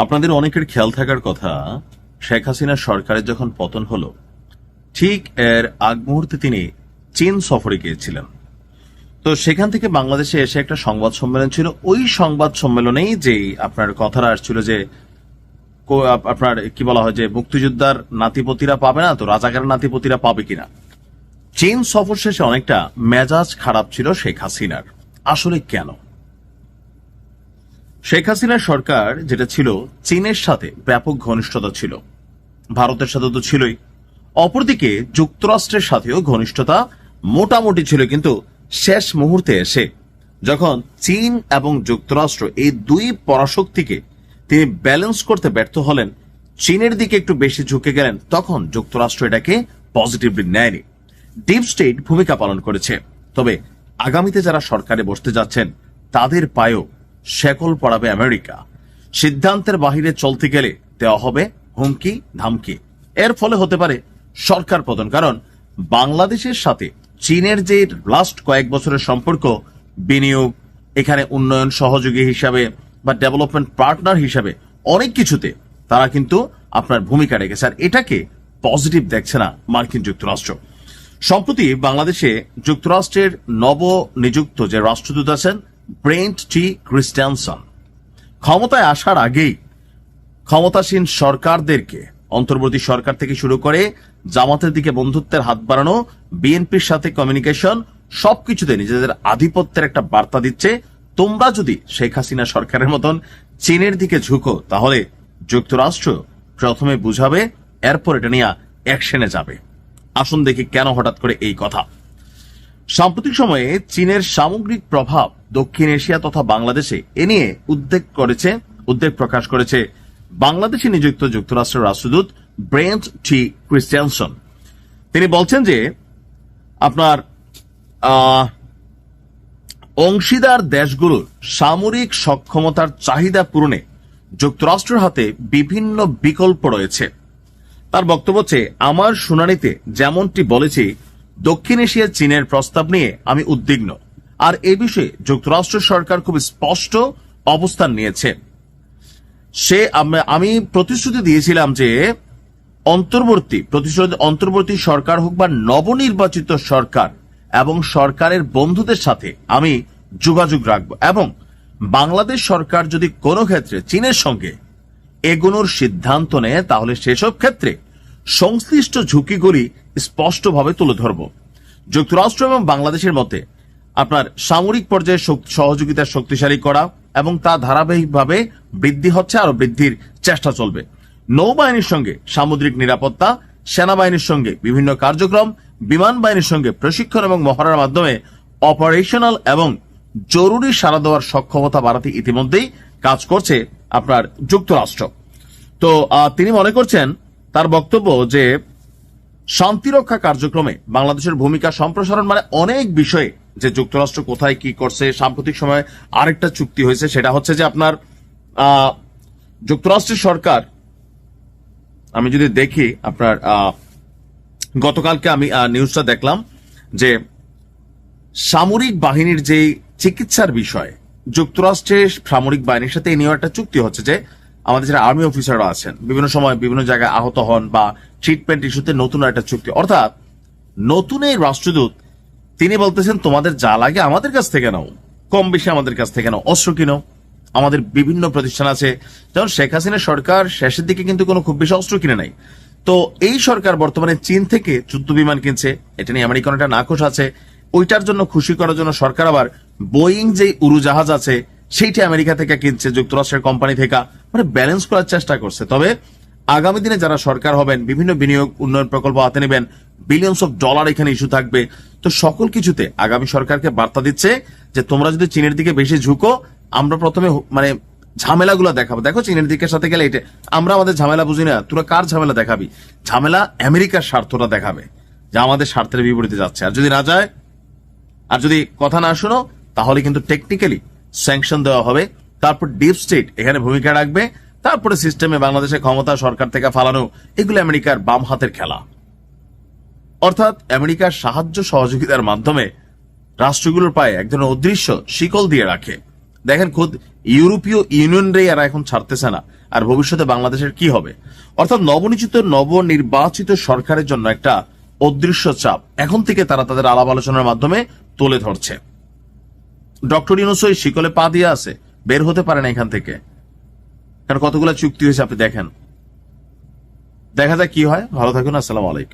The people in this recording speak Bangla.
আপনাদের অনেকের খেয়াল থাকার কথা, শেখ হাসিনা সরকারের যখন পতন হলো ঠিক এর আগ মুহূর্তে তিনি চীন সফরে গিয়েছিলেন। তো সেখান থেকে বাংলাদেশে এসে একটা সংবাদ সম্মেলন ছিল। ওই সংবাদ সম্মেলনেই যে আপনার কথাটা আসছিল যে আপনার কি বলা হয় যে মুক্তিযোদ্ধার নাতিপতিরা পাবে না তো রাজাকারের নাতিপতিরা পাবে কিনা। চীন সফর শেষে অনেকটা মেজাজ খারাপ ছিল শেখ হাসিনার। আসলে কেন? শেখ হাসিনার সরকার যেটা ছিল, চীনের সাথে ব্যাপক ঘনিষ্ঠতা ছিল, ভারতের সাথে তো ছিলই, অপরদিকে যুক্তরাষ্ট্রের সাথেও ঘনিষ্ঠতা মোটামুটি ছিল। কিন্তু শেষ মুহূর্তে এসে যখন চীন এবং যুক্তরাষ্ট্র এই দুই পরাশক্তিকে তিনি ব্যালেন্স করতে ব্যর্থ হলেন, চীনের দিকে একটু বেশি ঝুঁকে গেলেন, তখন যুক্তরাষ্ট্র এটাকে পজিটিভলি নেয়নি, ডিপ স্টেট ভূমিকা পালন করেছে। তবে আগামীতে যারা সরকারে বসতে যাচ্ছেন তাদের পায়েও শেকল পড়াবে আমেরিকা। সিদ্ধান্তের বাহিরে চলতে গেলে দেওয়া হবে হুমকি ধামকি। এর ফলে হতে পারে সরকার পতন। কারণ বাংলাদেশের সাথে চীনের যে লাস্ট কয়েক বছরের সম্পর্ক, বিনিয়োগ, এখানে উন্নয়ন সহযোগী হিসাবে বা ডেভেলপমেন্ট পার্টনার হিসাবে অনেক কিছুতে তারা কিন্তু আপনার ভূমিকা রেখেছে, আর এটাকে পজিটিভ দেখছে না মার্কিন যুক্তরাষ্ট্র। সম্প্রতি বাংলাদেশে যুক্তরাষ্ট্রের নবনিযুক্ত যে রাষ্ট্রদূত আছেন ব্রেন্ট টি ক্রিস্টিয়ানসন, ক্ষমতায় আসার আগেই ক্ষমতাসীন সরকারদেরকে, অন্তর্বর্তী সরকার থেকে শুরু করে জামাতের দিকে বন্ধুত্বের হাত বাড়ানো, বিএনপির সাথে কমিউনিকেশন, সবকিছুতে নিজেদের আধিপত্যের একটা বার্তা দিচ্ছে। তোমরা যদি শেখ হাসিনা সরকারের মতন চীনের দিকে ঝুঁকো তাহলে যুক্তরাষ্ট্র প্রথমে বুঝাবে, এরপর এটা নিয়ে অ্যাকশনে যাবে। আসুন দেখি কেন হঠাৎ করে এই কথা। সাম্প্রতিক সময়ে চীনের সামগ্রিক প্রভাব দক্ষিণ এশিয়া তথা বাংলাদেশে এ নিয়ে উদ্বেগ প্রকাশ করেছে বাংলাদেশে নিযুক্ত যুক্তরাষ্ট্রের রাষ্ট্রদূত ব্রেন্ট টি ক্রিস্টিয়ানসন। তিনি বলছেন যে আপনার অংশীদার দেশগুলোর সামরিক সক্ষমতার চাহিদা পূরণে যুক্তরাষ্ট্রের হাতে বিভিন্ন বিকল্প রয়েছে। তার বক্তব্য হচ্ছে, আমার শুনানিতে যেমনটি বলেছি, দক্ষিণ এশিয়া চীনের প্রস্তাব নিয়ে আমি উদ্বিগ্ন, আর এ বিষয়ে যুক্তরাষ্ট্র সরকার খুব স্পষ্ট অবস্থান নিয়েছে। আমি প্রতিশ্রুতি দিয়েছিলাম যে অন্তর্বর্তী সরকার হোক বা নবনির্বাচিত সরকার এবং সরকারের বন্ধুদের সাথে আমি যোগাযোগ রাখব, এবং বাংলাদেশ সরকার যদি কোনো ক্ষেত্রে চীনের সঙ্গে এগোনোর সিদ্ধান্ত নেয় তাহলে সেসব ক্ষেত্রে সংশ্লিষ্ট ঝুঁকিগুলি স্পষ্টভাবে তুলে ধরব। যুক্তরাষ্ট্র এবং বাংলাদেশের মধ্যে আপনার সামরিক পর্যায়ে সহযোগিতা শক্তিশালী করা এবং তা ধারাবাহিকভাবে বৃদ্ধি হচ্ছে, আরো বৃদ্ধির চেষ্টা চলবে। নৌবাহিনীর সঙ্গে সামুদ্রিক নিরাপত্তা, সেনাবাহিনীর সঙ্গে বিভিন্ন কার্যক্রম, বিমান বাহিনীর সঙ্গে প্রশিক্ষণ এবং মহড়ার মাধ্যমে অপারেশনাল এবং জরুরি সাড়া দেওয়ার সক্ষমতা বাড়াতে ইতিমধ্যেই কাজ করছে আপনার যুক্তরাষ্ট্র। তো তিনি মনে করছেন, তার বক্তব্য যে শান্তিরক্ষা কার্যক্রমে বাংলাদেশের ভূমিকা সম্প্রসারণ, মানে অনেক বিষয়ে যে যুক্তরাষ্ট্র কোথায় কি করছে। সাম্প্রতিক সময়ে আরেকটা চুক্তি হয়েছে, সেটা হচ্ছে যে আপনার যুক্তরাষ্ট্রের সরকার, আমি যদি দেখি আপনার গতকালকে আমি নিউজটা দেখলাম যে সামরিক বাহিনীর যে চিকিৎসার বিষয়ে যুক্তরাষ্ট্রের সামরিক বাহিনীর সাথে এই নিয়ে একটা চুক্তি হচ্ছে যে আমাদের যারা আর্মি অফিসাররা আছেন বিভিন্ন সময় বিভিন্ন জায়গায় আহত হন বা ট্রিটমেন্ট ইস্যুতে নতুন একটা চুক্তি। অর্থাৎ নতুন এই রাষ্ট্রদূত তিনি বলতেছেন, তোমাদের যা লাগে আমাদের কাছ থেকে নাও, কম বেশি আমাদের কাছ থেকে নাও, অস্ত্র কিনো, আমাদের বিভিন্ন প্রতিষ্ঠান আছে। যেমন শেখ হাসিনার সরকার শেষের দিকে কিন্তু কোনো খুব বেশি অস্ত্র কিনে নাই। তো এই সরকার বর্তমানে চীন থেকে যুদ্ধ বিমান কিনছে, এটা নিয়ে আমেরিকান একটা নাকশ আছে। ওইটার জন্য খুশি করার জন্য সরকার আবার বোয়িং যে উড়োজাহাজ আছে সেইটা আমেরিকা থেকে কিনছে, যুক্তরাষ্ট্রের কোম্পানি থেকে, মানে ব্যালেন্স করার চেষ্টা করছে। তবে আগামী দিনে যারা সরকার হবেন বিভিন্ন বিনিয়োগ উন্নয়ন প্রকল্প হাতে নেবেন, বিলিয়নস অফ ডলার এখানে ইস্যু থাকবে। তো সকল কিছুতে আগামী সরকারকে বার্তা দিচ্ছে যে তোমরা যদি চীনের দিকে বেশি ঝুঁকো, আমরা প্রথমে মানে ঝামেলাগুলো দেখাবো। দেখো চীনের দিকের সাথে গেলে এটা আমরা আমাদের ঝামেলা বুঝি না, তোরা কার ঝামেলা দেখাবি? ঝামেলা আমেরিকার স্বার্থটা দেখাবে, যা আমাদের স্বার্থের বিপরীতে যাচ্ছে। আর যদি না যায়, আর যদি কথা না শুনো, তাহলে কিন্তু টেকনিক্যালি স্যাংশন দেওয়া হবে। তারপর ডিপ স্টেট এখানে ভূমিকা রাখবে, তারপরে সিস্টেমে বাংলাদেশের ক্ষমতা সরকার থেকে ফালানো, এগুলো আমেরিকার বাম হাতের খেলা। অর্থাৎ আমেরিকার সাহায্য সহযোগিতার মাধ্যমে রাষ্ট্রগুলোর পায়ে এক ধরনের অদৃশ্য শিকল দিয়ে রাখে। দেখেন খোদ ইউরোপীয় ইউনিয়নরাই এরা এখন ছাড়তেছে না। আর ভবিষ্যতে বাংলাদেশের কি হবে। অর্থাৎ নবনির্বাচিত সরকারের জন্য একটা অদৃশ্য চাপ এখন থেকে তারা তাদের আলাপ আলোচনার মাধ্যমে তুলে ধরছে। ডক্টর ইউনূস ওই শিকলে পা দিয়ে আছে, বের হতে পারে না এখান থেকে, কারণ কতগুলো চুক্তি হয়েছে আপনি দেখেন। দেখা যাক কি হয়। ভালো থাকুন, আসসালামু আলাইকুম।